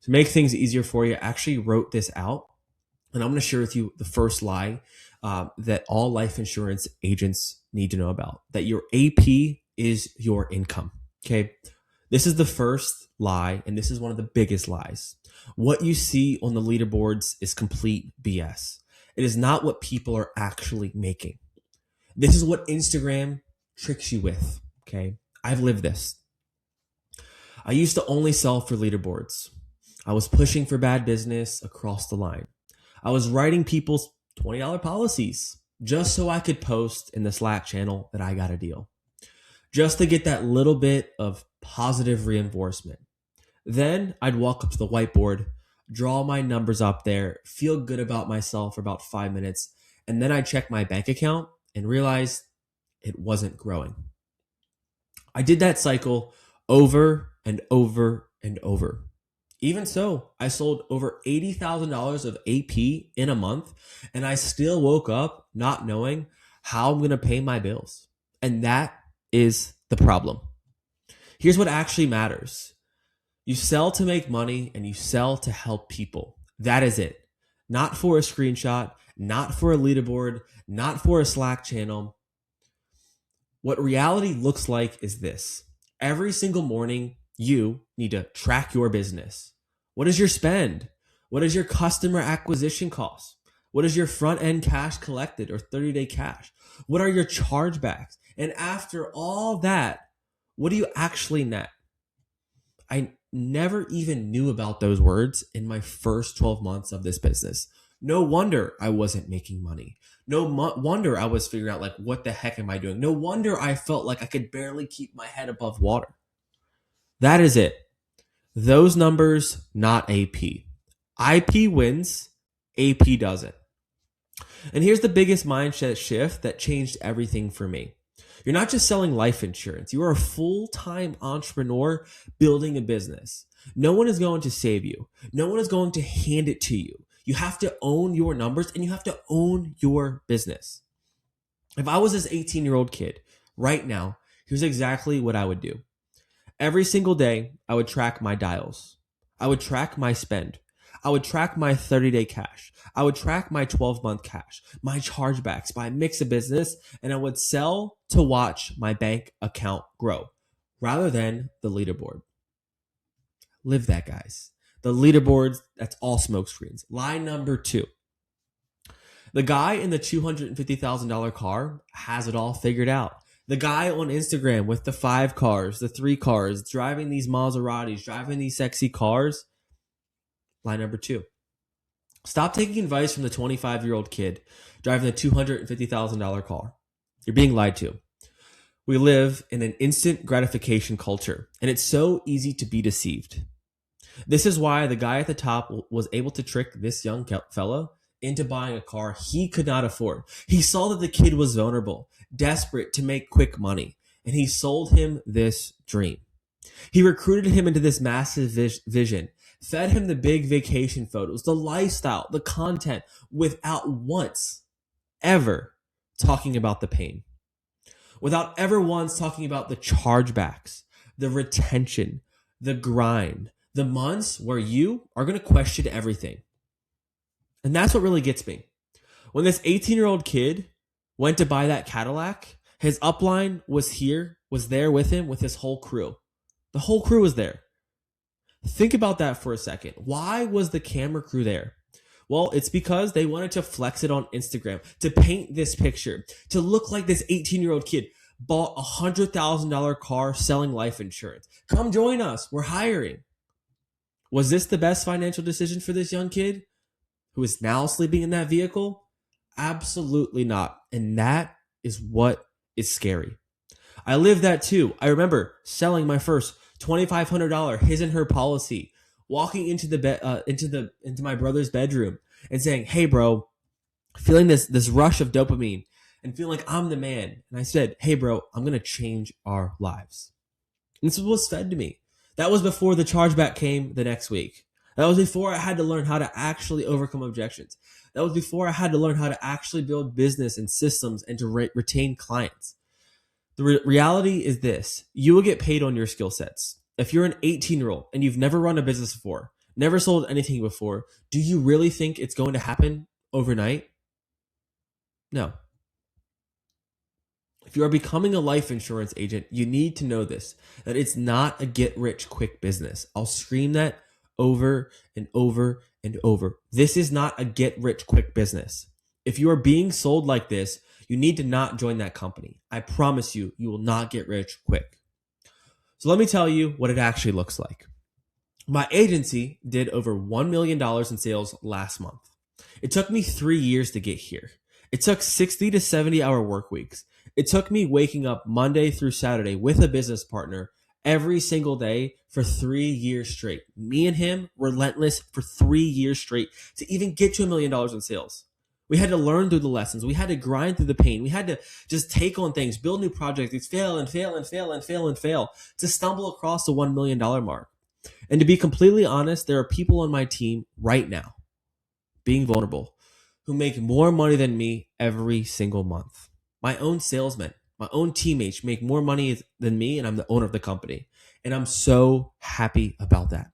To make things easier for you, I actually wrote this out, and I'm going to share with you the first lie that all life insurance agents need to know about, that your AP is your income. Okay. This is the first lie, and this is one of the biggest lies. What you see on the leaderboards is complete BS. It is not what people are actually making. This is what Instagram tricks you with. Okay. I've lived this. I used to only sell for leaderboards. I was pushing for bad business across the line. I was writing people's $20 policies just so I could post in the Slack channel that I got a deal, just to get that little bit of positive reinforcement. Then I'd walk up to the whiteboard, draw my numbers up there, feel good about myself for about 5 minutes, and then I'd check my bank account and realize it wasn't growing. I did that cycle over and over and over. Even so, I sold over $80,000 of AP in a month, and I still woke up not knowing how I'm going to pay my bills. And that is the problem. Here's what actually matters. You sell to make money, and you sell to help people. That is it. Not for a screenshot, not for a leaderboard, not for a Slack channel. What reality looks like is this. Every single morning, you need to track your business. What is your spend? What is your customer acquisition cost? What is your front end cash collected or 30-day cash? What are your chargebacks? And after all that, what do you actually net? I never even knew about those words in my first 12 months of this business. No wonder I wasn't making money. No wonder I was figuring out like, what the heck am I doing? No wonder I felt like I could barely keep my head above water. That is it. Those numbers, not AP. IP wins, AP doesn't. And here's the biggest mindset shift that changed everything for me. You're not just selling life insurance. You are a full-time entrepreneur building a business. No one is going to save you. No one is going to hand it to you. You have to own your numbers and you have to own your business. If I was this 18-year-old kid right now, here's exactly what I would do. Every single day, I would track my dials. I would track my spend. I would track my 30-day cash. I would track my 12-month cash, my chargebacks, my mix of business, and I would sell to watch my bank account grow rather than the leaderboard. Live that, guys. The leaderboards, that's all smoke screens. Lie number 2. The guy in the $250,000 car has it all figured out. The guy on Instagram with the 5 cars, the 3 cars, driving these Maseratis, driving these sexy cars. Line number 2. Stop taking advice from the 25-year-old kid driving the $250,000 car. You're being lied to. We live in an instant gratification culture, and it's so easy to be deceived. This is why the guy at the top was able to trick this young fella into buying a car he could not afford. He saw that the kid was vulnerable, desperate to make quick money, and he sold him this dream. He recruited him into this massive vision, fed him the big vacation photos, the lifestyle, the content, without once ever talking about the pain, without ever once talking about the chargebacks, the retention, the grind, the months where you are going to question everything. And that's what really gets me. When this 18-year-old kid went to buy that Cadillac, his upline was there with him with his whole crew. The whole crew was there. Think about that for a second. Why was the camera crew there? Well, it's because they wanted to flex it on Instagram, to paint this picture, to look like this 18-year-old kid bought a $100,000 car selling life insurance. Come join us. We're hiring. Was this the best financial decision for this young kid who is now sleeping in that vehicle? Absolutely not. And that is what is scary. I lived that too. I remember selling my first $2,500 his and her policy, walking into into my brother's bedroom and saying, "Hey, bro, feeling this rush of dopamine and feeling like I'm the man." And I said, "Hey, bro, I'm gonna change our lives." And this was fed to me. That was before the chargeback came the next week. That was before I had to learn how to actually overcome objections. That was before I had to learn how to actually build business and systems and to retain clients. The reality is this. You will get paid on your skill sets. If you're an 18-year-old and you've never run a business before, never sold anything before. Do you really think it's going to happen overnight? No. If you are becoming a life insurance agent, you need to know this, that it's not a get rich quick business. I'll scream that over and over and over. This is not a get rich quick business. If you are being sold like this, you need to not join that company. I promise you, you will not get rich quick. So let me tell you what it actually looks like. My agency did over $1 million in sales last month. It took me 3 years to get here. It took 60 to 70 hour work weeks. It took me waking up Monday through Saturday with a business partner every single day for 3 years straight. Me and him, relentless for 3 years straight to even get to $1 million in sales. We had to learn through the lessons. We had to grind through the pain. We had to just take on things, build new projects, fail and fail and fail and fail and fail to stumble across the $1 million mark. And to be completely honest, there are people on my team right now, being vulnerable, who make more money than me every single month. My own salesmen, my own teammates make more money than me, and I'm the owner of the company. And I'm so happy about that.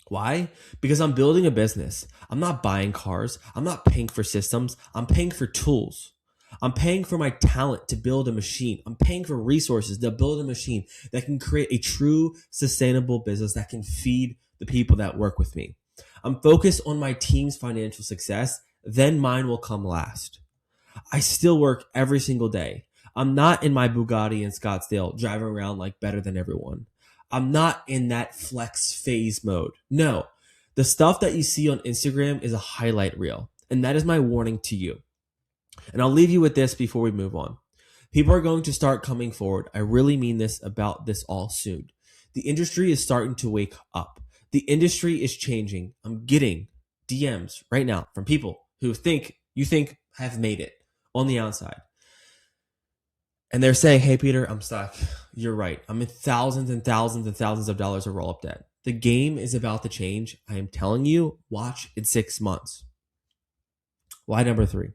Why? Because I'm building a business. I'm not buying cars. I'm not paying for systems. I'm paying for tools. I'm paying for my talent to build a machine. I'm paying for resources to build a machine that can create a true sustainable business that can feed the people that work with me. I'm focused on my team's financial success, then mine will come last. I still work every single day. I'm not in my Bugatti in Scottsdale driving around like better than everyone. I'm not in that flex phase mode. No, the stuff that you see on Instagram is a highlight reel. And that is my warning to you. And I'll leave you with this before we move on. People are going to start coming forward. I really mean this about this all soon. The industry is starting to wake up. The industry is changing. I'm getting DMs right now from people who you think have made it on the outside. And they're saying, hey, Peter, I'm stuck. You're right. I'm in thousands and thousands and thousands of dollars of roll-up debt. The game is about to change. I am telling you, watch in 6 months. Lie number 3.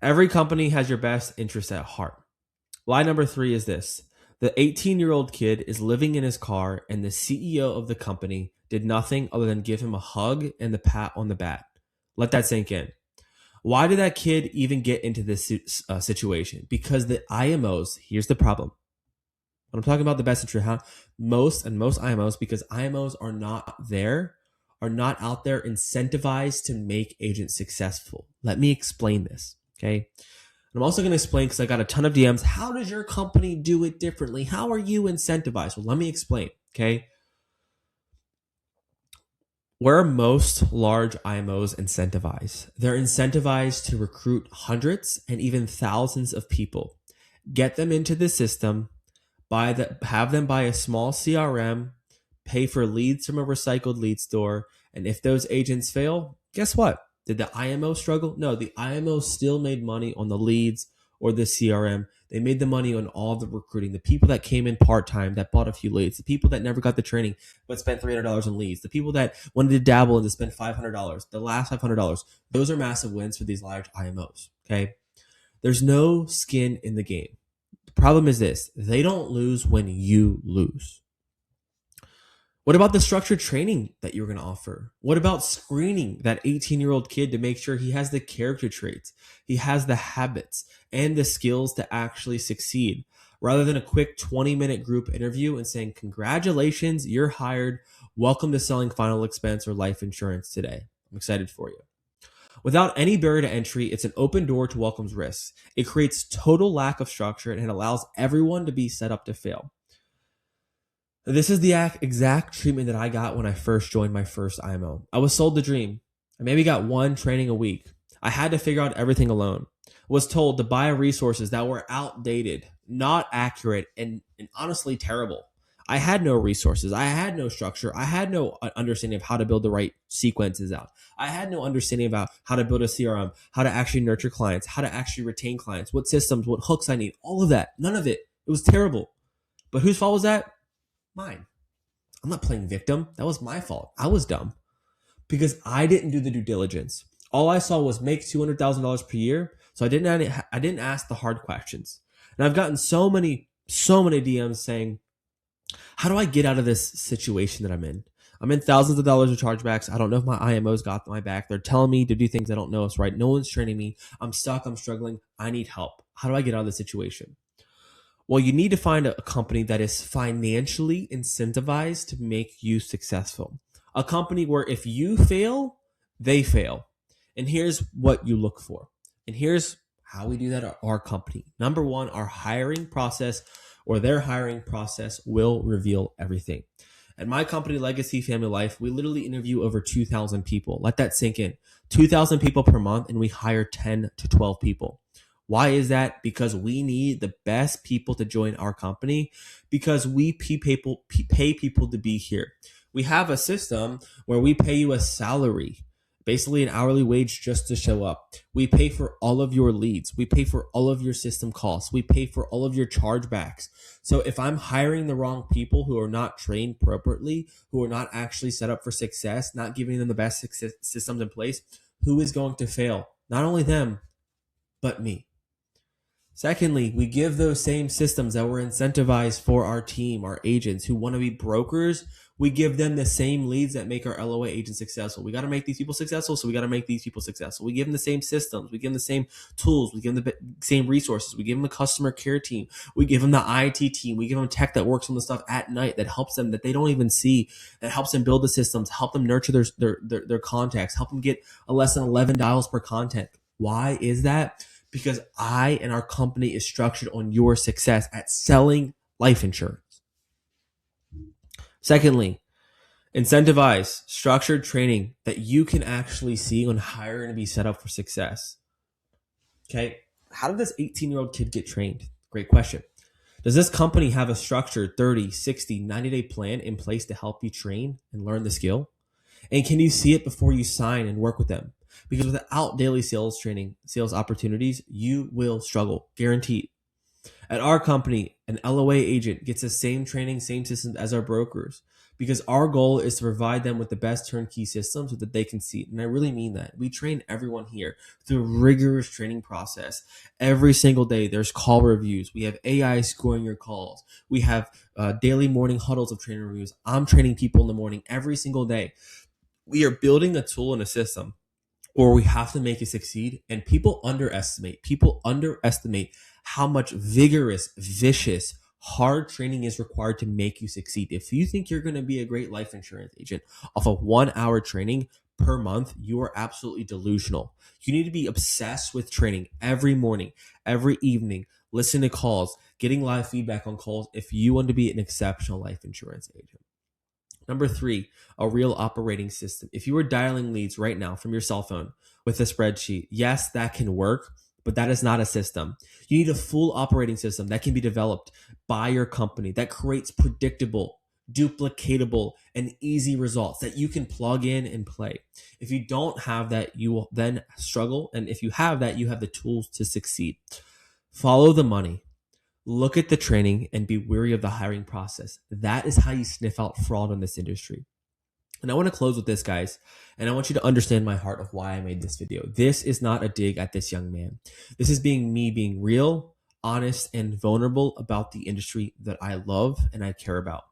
Every company has your best interest at heart. Lie number 3 is this. The 18-year-old kid is living in his car and the CEO of the company did nothing other than give him a hug and the pat on the back. Let that sink in. Why did that kid even get into this situation? Because the IMOs, here's the problem. When I'm talking about the best interest, most IMOs, because IMOs are not out there incentivized to make agents successful. Let me explain this, okay? I'm also going to explain, because I got a ton of DMs, how does your company do it differently? How are you incentivized? Well, let me explain, okay? Where are most large IMOs incentivized? They're incentivized to recruit hundreds and even thousands of people, get them into the system, have them buy a small CRM, pay for leads from a recycled lead store, and if those agents fail, guess what? Did the IMO struggle? No, the IMO still made money on the leads or the CRM. They made the money on all the recruiting. The people that came in part-time that bought a few leads, the people that never got the training but spent $300 on leads, the people that wanted to dabble and to spend $500, the last $500, those are massive wins for these large IMOs, okay? There's no skin in the game. The problem is this. They don't lose when you lose. What about the structured training that you're going to offer? What about screening that 18-year-old kid to make sure he has the character traits, he has the habits, and the skills to actually succeed, rather than a quick 20-minute group interview and saying, congratulations, you're hired. Welcome to selling final expense or life insurance today. I'm excited for you. Without any barrier to entry, it's an open door to welcomes risks. It creates total lack of structure and it allows everyone to be set up to fail. This is the exact treatment that I got when I first joined my first IMO. I was sold the dream. I maybe got one training a week. I had to figure out everything alone. Was told to buy resources that were outdated, not accurate, and honestly terrible. I had no resources. I had no structure. I had no understanding of how to build the right sequences out. I had no understanding about how to build a CRM, how to actually nurture clients, how to actually retain clients, what systems, what hooks I need, all of that. None of it. It was terrible. But whose fault was that? Mine. I'm not playing victim. That was my fault. I was dumb because I didn't do the due diligence. All I saw was make $200,000 per year. So I didn't ask the hard questions. And I've gotten so many DMs saying, how do I get out of this situation that I'm in? I'm in thousands of dollars of chargebacks. I don't know if my IMO's got my back. They're telling me to do things I don't know is right. No one's training me. I'm stuck. I'm struggling. I need help. How do I get out of the situation? Well, you need to find a company that is financially incentivized to make you successful. A company where if you fail, they fail. And here's what you look for. And here's how we do that at our company. Number one, our hiring process or their hiring process will reveal everything. At my company, Legacy Family Life, we literally interview over 2,000 people. Let that sink in. 2,000 people per month, and we hire 10 to 12 people. Why is that? Because we need the best people to join our company because we pay people to be here. We have a system where we pay you a salary, basically an hourly wage just to show up. We pay for all of your leads. We pay for all of your system costs. We pay for all of your chargebacks. So if I'm hiring the wrong people who are not trained appropriately, who are not actually set up for success, not giving them the best systems in place, who is going to fail? Not only them, but me. Secondly, we give those same systems that were incentivized for our team, our agents who want to be brokers. We give them the same leads that make our LOA agents successful. We got to make these people successful, so we got to make these people successful. We give them the same systems. We give them the same tools. We give them the same resources. We give them the customer care team. We give them the IT team. We give them tech that works on the stuff at night that helps them, that they don't even see, that helps them build the systems, help them nurture their contacts, help them get a less than $11 per content. Why is that? Because I and our company is structured on your success at selling life insurance. Secondly, incentivize structured training that you can actually see on how you're going to be set up for success. Okay. How did this 18-year-old kid get trained? Great question. Does this company have a structured 30, 60, 90-day plan in place to help you train and learn the skill? And can you see it before you sign and work with them? Because without daily sales training, sales opportunities, you will struggle, guaranteed. At our company, an LOA agent gets the same training, same systems as our brokers because our goal is to provide them with the best turnkey systems so that they can see it. And I really mean that. We train everyone here through a rigorous training process. Every single day, there's call reviews. We have AI scoring your calls. We have daily morning huddles of training reviews. I'm training people in the morning every single day. We are building a tool and a system or we have to make it succeed. And people underestimate how much vigorous, vicious, hard training is required to make you succeed. If you think you're going to be a great life insurance agent off of 1 hour training per month, you are absolutely delusional. You need to be obsessed with training every morning, every evening, listen to calls, getting live feedback on calls if you want to be an exceptional life insurance agent. Number 3, a real operating system. If you were dialing leads right now from your cell phone with a spreadsheet, yes, that can work, but that is not a system. You need a full operating system that can be developed by your company that creates predictable, duplicatable, and easy results that you can plug in and play. If you don't have that, you will then struggle. And if you have that, you have the tools to succeed. Follow the money. Look at the training and be wary of the hiring process. That is how you sniff out fraud in this industry. And I want to close with this, guys. And I want you to understand my heart of why I made this video. This is not a dig at this young man. This is me being real, honest, and vulnerable about the industry that I love and I care about.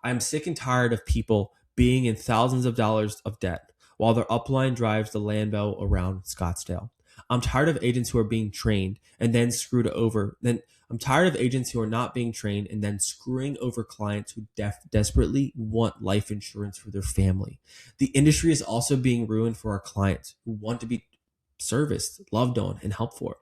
I'm sick and tired of people being in thousands of dollars of debt while their upline drives the Lambo around Scottsdale. I'm tired of agents who are being trained and then screwed over. I'm tired of agents who are not being trained and then screwing over clients who desperately want life insurance for their family. The industry is also being ruined for our clients who want to be serviced, loved on, and helped for.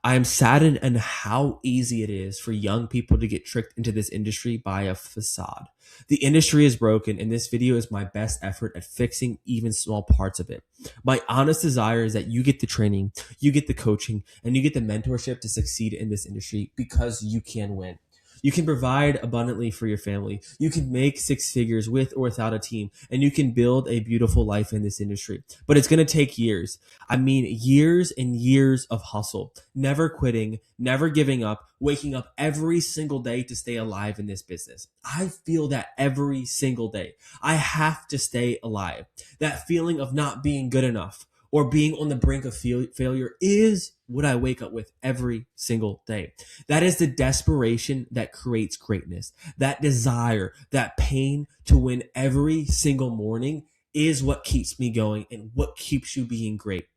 I am saddened at how easy it is for young people to get tricked into this industry by a facade. The industry is broken, and this video is my best effort at fixing even small parts of it. My honest desire is that you get the training, you get the coaching, and you get the mentorship to succeed in this industry because you can win. You can provide abundantly for your family. You can make 6 figures with or without a team, and you can build a beautiful life in this industry. But it's going to take years. I mean, years and years of hustle, never quitting, never giving up, waking up every single day to stay alive in this business. I feel that every single day. I have to stay alive. That feeling of not being good enough, or being on the brink of failure is what I wake up with every single day. That is the desperation that creates greatness. That desire, that pain to win every single morning is what keeps me going and what keeps you being great.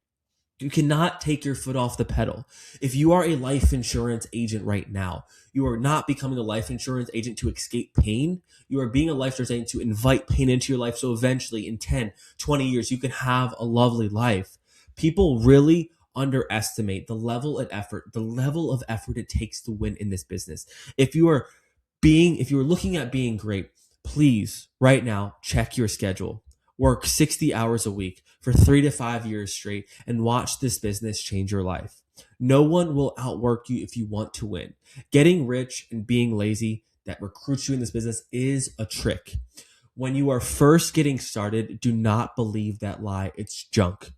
You cannot take your foot off the pedal. If you are a life insurance agent right now, you are not becoming a life insurance agent to escape pain. You are being a life insurance agent to invite pain into your life. So eventually in 10, 20 years, you can have a lovely life. People really underestimate the level of effort it takes to win in this business. If you are looking at being great, please right now check your schedule. Work 60 hours a week for 3 to 5 years straight and watch this business change your life. No one will outwork you if you want to win. Getting rich and being lazy that recruits you in this business is a trick. When you are first getting started, do not believe that lie. It's junk.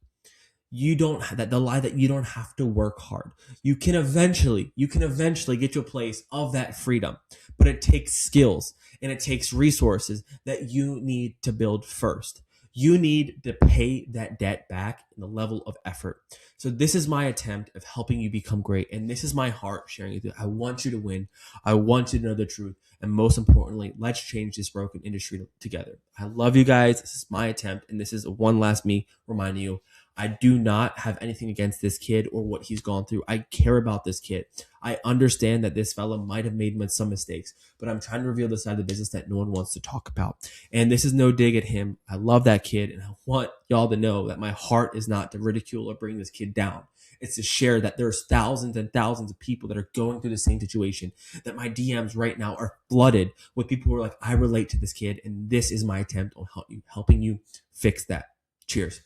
You don't that the lie that you don't have to work hard. You can eventually get to a place of that freedom, but it takes skills and it takes resources that you need to build first. You need to pay that debt back in the level of effort. So this is my attempt of helping you become great, and this is my heart sharing with you. I want you to win. I want you to know the truth, and most importantly, let's change this broken industry together. I love you guys. This is my attempt, and this is one last me reminding you I do not have anything against this kid or what he's gone through. I care about this kid. I understand that this fella might have made some mistakes, but I'm trying to reveal the side of the business that no one wants to talk about. And this is no dig at him. I love that kid, and I want y'all to know that my heart is not to ridicule or bring this kid down. It's to share that there's thousands and thousands of people that are going through the same situation, that my DMs right now are flooded with people who are like, I relate to this kid, and this is my attempt on helping you fix that. Cheers.